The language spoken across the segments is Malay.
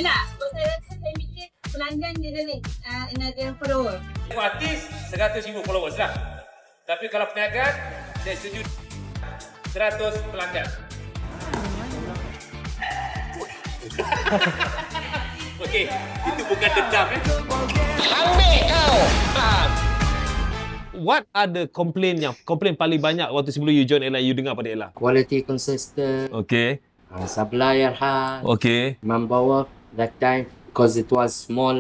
nak? Sebab saya mikir pelanggan dia ni another follower. Artis 100,000 followers lah. Tapi kalau perniagaan, saya setuju 100 pelanggan. Okey, itu bukan dendam Ambil kau. What are the complain paling banyak waktu sebelum you join Ella, you dengar pada Ella? Quality consistent, Okay. supplier hard, Okay. manpower that time because it was small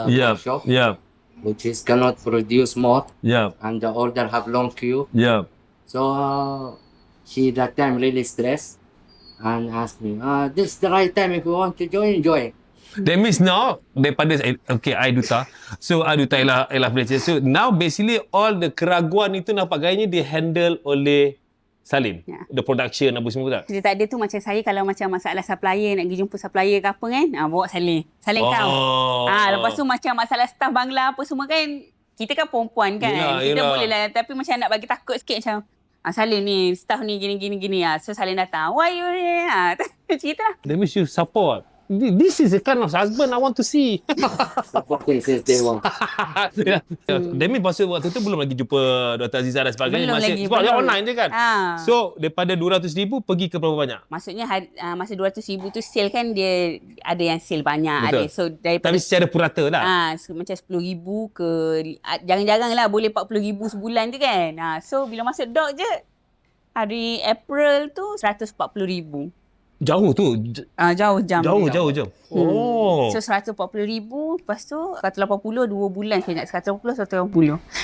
workshop Yeah. which is cannot produce more Yeah. and the order have long queue. Yeah. So she that time really stressed and asked me, this is the right time if you want to join. That means now, daripada, okay, I duta. So, I duta Ella Fletcher. So, now basically all the keraguan itu nampak gayanya dia handle oleh Salim. Ya. The production apa semua tak? Dia tak ada tu macam saya kalau macam masalah supplier, nak pergi jumpa supplier ke apa kan, bawa Salim. Salim kau. Lepas tu macam masalah staff bangla apa semua kan, kita kan perempuan kan. Kita boleh lah. Tapi macam nak bagi takut sikit macam, Salim ni, staff ni gini. So Salim datang, why you ni? Cerita lah. That means you support. This is the kind of husband I want to see. Supporting since day one. That means masa waktu tu belum lagi jumpa Dr. Azizah dan sebagainya. Belum lagi, sebab dia belum. online je kan. So, daripada 200,000 pergi ke berapa banyak? Maksudnya masa 200,000 tu sale kan dia ada yang sale banyak. Betul. Ada. So daripada Tapi secara purata lah. macam 10,000 ke jarang-jarang lah boleh 40,000 sebulan tu kan. So bila masuk dog je hari April tu 140,000. Jauh tu. Jauh jam. Jauh. Oh. So 140,000, lepas tu 180 2 bulan saya nak 180.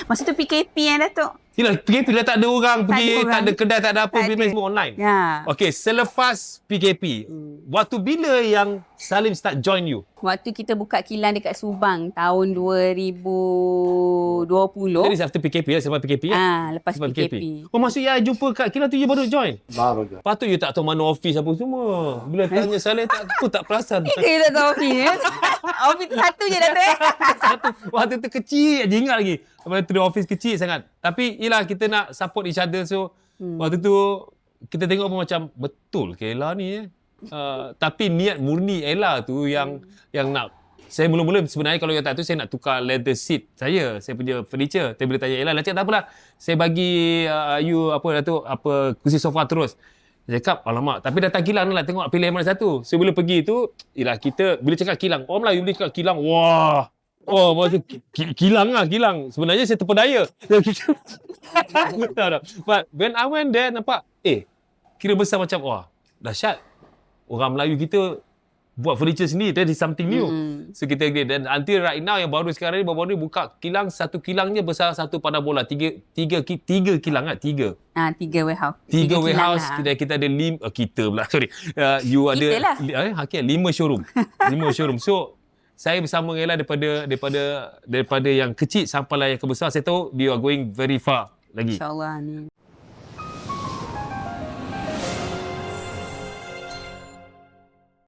Masa tu PKP yang Datuk. Yelah, PKP dah tak ada orang pergi, orang. tak ada kedai, tak ada apa, Tak business ada. semua online. Ya. Okay, selepas PKP, waktu bila yang Salim start join you? Waktu kita buka kilang dekat Subang tahun 2020. That is after PKP lah, selepas PKP lah. Lepas Selepas PKP. Oh, maksud you jumpa kat kilang tu, you baru join? Baru je. Patut you tak tahu mana office apa semua. Bila tanya Salim, aku tak perasan. Kita tak tahu office ni. Office tu satu je Datuk. Satu, waktu tu kecil je, ingat lagi. Waktu tu office kecil sangat. Tapi yelah, kita nak support each other. So, waktu tu kita tengok pun macam, betul ke Ella ni? Tapi niat murni Ella tu yang nak. Saya mula-mula sebenarnya kalau you tak tahu, saya nak tukar leather seat saya punya furniture. Saya boleh tanya Ella, lah cakap tak apalah. Saya bagi you kursi sofa terus. Dia cakap, alamak. Tapi datang kilang lah, tengok pilih mana satu. So, bila pergi tu, yelah kita, bila cakap kilang, orang Melayu bila cakap kilang, wah. Oh, maksud kilang lah, kilang. Sebenarnya saya terpedaya. But when I went there, nampak, kira besar macam, wah, dahsyat. Orang Melayu kita buat furniture sendiri, that is something new. So kita agree. Dan until right now, yang baru sekarang ni, baru-baru ni buka kilang, satu kilangnya besar satu pandang bola. Tiga kilang kan? Tiga warehouse. Tiga warehouse, lah. kita ada kita pula, sorry. You ada, lah. 5 showroom. 5 showroom. So, saya bersama Ella daripada yang kecil sampailah yang kebesar. Saya tahu you are going very far lagi. InsyaAllah ni.